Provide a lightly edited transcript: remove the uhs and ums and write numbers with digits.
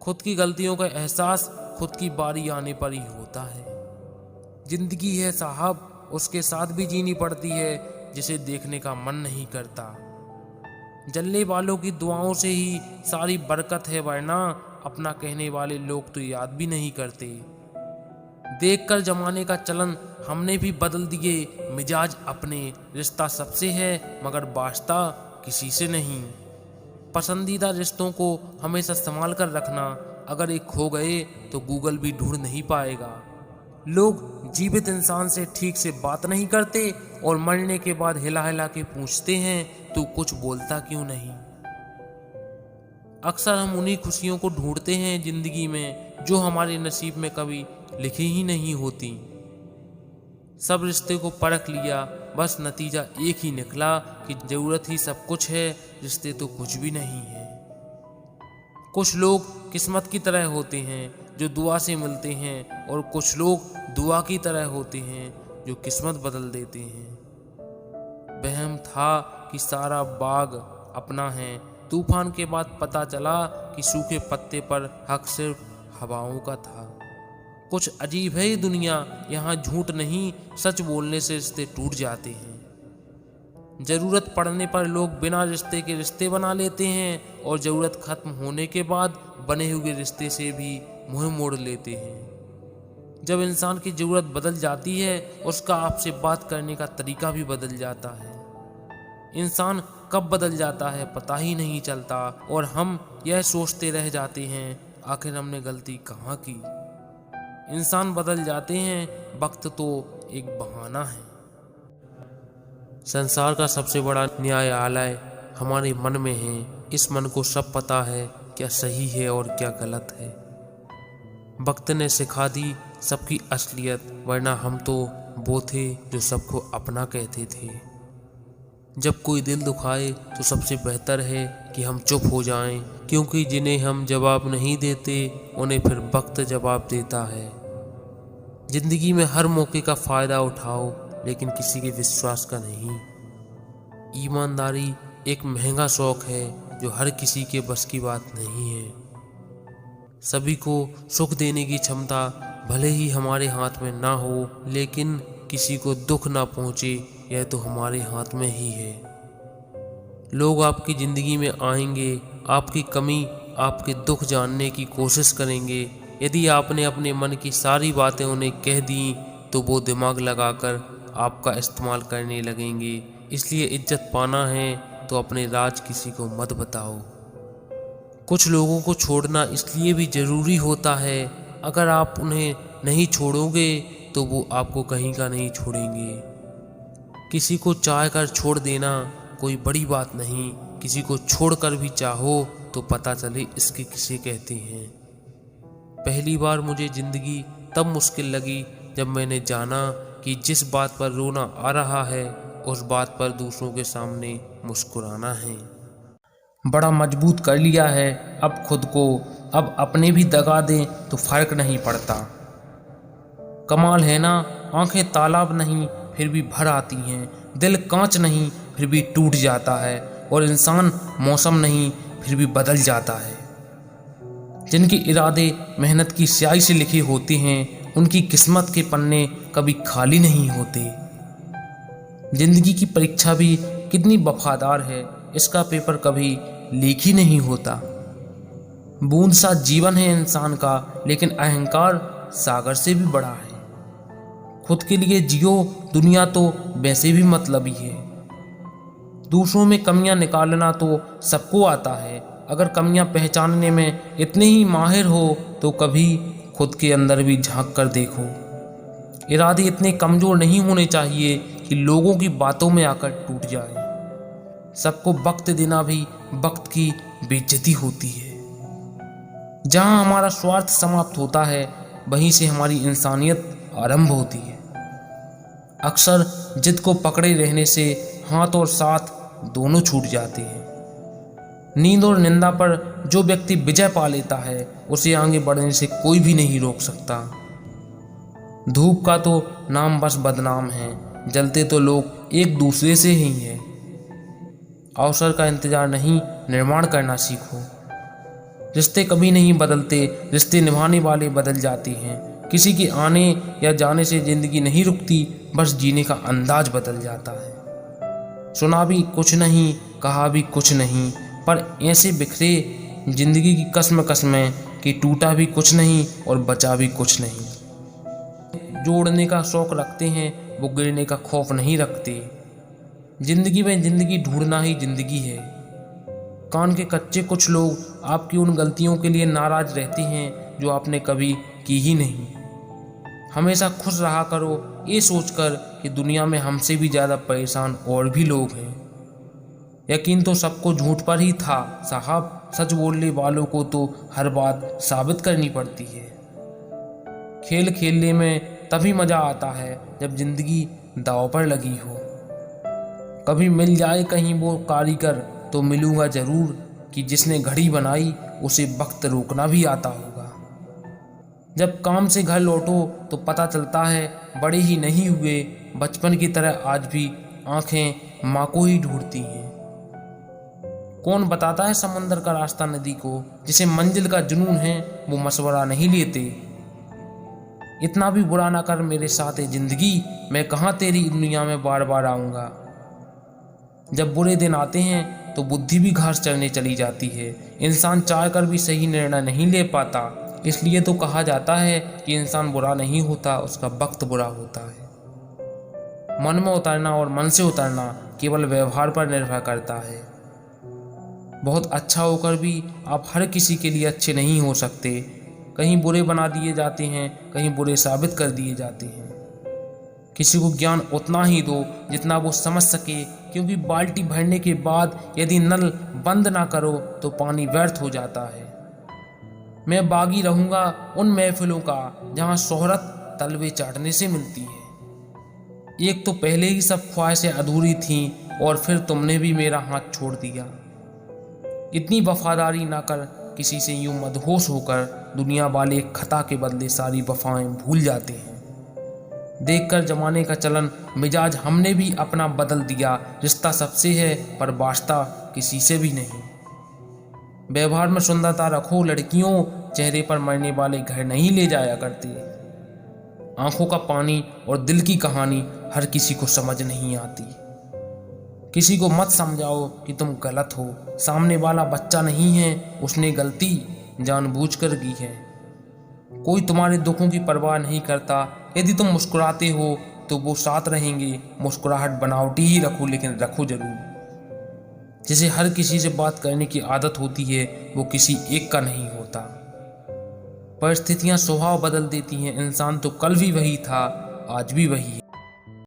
खुद की गलतियों का एहसास खुद की बारी आने पर ही होता है। जिंदगी है साहब, उसके साथ भी जीनी पड़ती है जिसे देखने का मन नहीं करता। जलने वालों की दुआओं से ही सारी बरकत है, वरना अपना कहने वाले लोग तो याद भी नहीं करते। देखकर जमाने का चलन हमने भी बदल दिए मिजाज अपने, रिश्ता सबसे है मगर वास्ता किसी से नहीं। पसंदीदा रिश्तों को हमेशा संभाल कर रखना, अगर एक खो गए तो गूगल भी ढूंढ नहीं पाएगा। लोग जीवित इंसान से ठीक से बात नहीं करते और मरने के बाद हिला हिला के पूछते हैं तू कुछ बोलता क्यों नहीं। अक्सर हम उन्हीं खुशियों को ढूंढते हैं जिंदगी में जो हमारे नसीब में कभी लिखी ही नहीं होती। सब रिश्ते को परख लिया, बस नतीजा एक ही निकला कि जरूरत ही सब कुछ है, रिश्ते तो कुछ भी नहीं है। कुछ लोग किस्मत की तरह होते हैं जो दुआ से मिलते हैं, और कुछ लोग दुआ की तरह होते हैं जो किस्मत बदल देते हैं। वहम था कि सारा बाग अपना है, तूफान के बाद पता चला कि सूखे पत्ते पर हक सिर्फ हवाओं का था। कुछ अजीब है ये दुनिया, यहाँ झूठ नहीं सच बोलने से रिश्ते टूट जाते हैं। जरूरत पड़ने पर लोग बिना रिश्ते के रिश्ते बना लेते हैं और जरूरत खत्म होने के बाद बने हुए रिश्ते से भी मुंह मोड़ लेते हैं। जब इंसान की जरूरत बदल जाती है, उसका आपसे बात करने का तरीका भी बदल जाता है। इंसान कब बदल जाता है पता ही नहीं चलता, और हम यह सोचते रह जाते हैं आखिर हमने गलती कहाँ की। इंसान बदल जाते हैं, वक्त तो एक बहाना है। संसार का सबसे बड़ा न्यायालय हमारे मन में है। इस मन को सब पता है क्या सही है और क्या गलत है। वक्त ने सिखा दी सबकी असलियत, वरना हम तो वो थे जो सबको अपना कहते थे। जब कोई दिल दुखाए तो सबसे बेहतर है कि हम चुप हो जाएं, क्योंकि जिन्हें हम जवाब नहीं देते उन्हें फिर वक्त जवाब देता है। जिंदगी में हर मौके का फायदा उठाओ, लेकिन किसी के विश्वास का नहीं। ईमानदारी एक महंगा शौक है जो हर किसी के बस की बात नहीं है। सभी को सुख देने की क्षमता भले ही हमारे हाथ में ना हो, लेकिन किसी को दुख ना पहुंचे यह तो हमारे हाथ में ही है। लोग आपकी जिंदगी में आएंगे, आपकी कमी आपके दुख जानने की कोशिश करेंगे। यदि आपने अपने मन की सारी बातें उन्हें कह दी तो वो दिमाग लगाकर आपका इस्तेमाल करने लगेंगे। इसलिए इज्जत पाना है तो अपने राज किसी को मत बताओ। कुछ लोगों को छोड़ना इसलिए भी ज़रूरी होता है, अगर आप उन्हें नहीं छोड़ोगे तो वो आपको कहीं का नहीं छोड़ेंगे। किसी को चाह कर छोड़ देना कोई बड़ी बात नहीं, किसी को छोड़कर भी चाहो तो पता चले इसके किसे कहते हैं। पहली बार मुझे ज़िंदगी तब मुश्किल लगी जब मैंने जाना कि जिस बात पर रोना आ रहा है उस बात पर दूसरों के सामने मुस्कुराना है। बड़ा मजबूत कर लिया है अब खुद को, अब अपने भी दगा दें तो फर्क नहीं पड़ता। कमाल है ना, आंखें तालाब नहीं फिर भी भर आती हैं, दिल कांच नहीं फिर भी टूट जाता है, और इंसान मौसम नहीं फिर भी बदल जाता है। जिनके इरादे मेहनत की स्याही से लिखे होते हैं उनकी किस्मत के पन्ने कभी खाली नहीं होते। जिंदगी की परीक्षा भी कितनी वफादार है, इसका पेपर कभी लीक ही नहीं होता। बूंद सा जीवन है इंसान का, लेकिन अहंकार सागर से भी बड़ा है। खुद के लिए जियो, दुनिया तो वैसे भी मतलबी है। दूसरों में कमियां निकालना तो सबको आता है, अगर कमियां पहचानने में इतने ही माहिर हो तो कभी खुद के अंदर भी झांक कर देखो। इरादे इतने कमजोर नहीं होने चाहिए कि लोगों की बातों में आकर टूट जाए। सबको वक्त देना भी वक्त की बेइज्जती होती है। जहां हमारा स्वार्थ समाप्त होता है वहीं से हमारी इंसानियत आरंभ होती है। अक्सर जिद को पकड़े रहने से हाथ और साथ दोनों छूट जाते हैं। नींद और निंदा पर जो व्यक्ति विजय पा लेता है उसे आगे बढ़ने से कोई भी नहीं रोक सकता। धूप का तो नाम बस बदनाम है, जलते तो लोग एक दूसरे से ही हैं। अवसर का इंतजार नहीं, निर्माण करना सीखो। रिश्ते कभी नहीं बदलते, रिश्ते निभाने वाले बदल जाते हैं। किसी के आने या जाने से जिंदगी नहीं रुकती, बस जीने का अंदाज बदल जाता है। सुना भी कुछ नहीं, कहा भी कुछ नहीं, पर ऐसे बिखरे जिंदगी की कसम कसमें कि टूटा भी कुछ नहीं और बचा भी कुछ नहीं। जोड़ने का शौक रखते हैं, वो गिरने का खौफ नहीं रखते। जिंदगी में जिंदगी ढूंढना ही जिंदगी है। कान के कच्चे कुछ लोग आपकी उन गलतियों के लिए नाराज रहते हैं जो आपने कभी की ही नहीं। हमेशा खुश रहा करो, ये सोचकर कि दुनिया में हमसे भी ज़्यादा परेशान और भी लोग हैं। यकीन तो सबको झूठ पर ही था साहब, सच बोलने वालों को तो हर बात साबित करनी पड़ती है। खेल खेलने में तभी मज़ा आता है जब जिंदगी दांव पर लगी हो। कभी मिल जाए कहीं वो कारीगर, तो मिलूंगा जरूर कि जिसने घड़ी बनाई उसे वक्त रोकना भी आता होगा। जब काम से घर लौटो तो पता चलता है बड़े ही नहीं हुए, बचपन की तरह आज भी आंखें माँ को ही ढूंढती हैं। कौन बताता है समंदर का रास्ता नदी को, जिसे मंजिल का जुनून है वो मशवरा नहीं लेते। इतना भी बुरा ना कर मेरे साथ है जिंदगी, मैं कहाँ तेरी दुनिया में बार बार आऊँगा। जब बुरे दिन आते हैं तो बुद्धि भी घास चरने चली जाती है। इंसान चाह कर भी सही निर्णय नहीं ले पाता, इसलिए तो कहा जाता है कि इंसान बुरा नहीं होता, उसका वक्त बुरा होता है। मन में उतरना और मन से उतरना केवल व्यवहार पर निर्भर करता है। बहुत अच्छा होकर भी आप हर किसी के लिए अच्छे नहीं हो सकते। कहीं बुरे बना दिए जाते हैं, कहीं बुरे साबित कर दिए जाते हैं। किसी को ज्ञान उतना ही दो जितना वो समझ सके, क्योंकि बाल्टी भरने के बाद यदि नल बंद ना करो तो पानी व्यर्थ हो जाता है। मैं बागी रहूंगा उन महफिलों का जहां शोहरत तलवे चाटने से मिलती है। एक तो पहले ही सब ख्वाहिशें अधूरी थीं और फिर तुमने भी मेरा हाथ छोड़ दिया। इतनी वफादारी ना कर किसी से यूं मदहोश होकर, दुनिया वाले खता के बदले सारी वफाएं भूल जाते हैं। देखकर जमाने का चलन मिजाज हमने भी अपना बदल दिया। रिश्ता सबसे है पर वास्ता किसी से भी नहीं। व्यवहार में सुंदरता रखो लड़कियों, चेहरे पर मरने वाले घर नहीं ले जाया करते। आंखों का पानी और दिल की कहानी हर किसी को समझ नहीं आती। किसी को मत समझाओ कि तुम गलत हो, सामने वाला बच्चा नहीं है, उसने गलती जानबूझकर की है। कोई तुम्हारे दुखों की परवाह नहीं करता। यदि तुम मुस्कुराते हो तो वो साथ रहेंगे। मुस्कुराहट बनावटी ही रखो, लेकिन रखो जरूर। जिसे हर किसी से बात करने की आदत होती है वो किसी एक का नहीं होता। परिस्थितियां स्वभाव बदल देती हैं। इंसान तो कल भी वही था, आज भी वही है।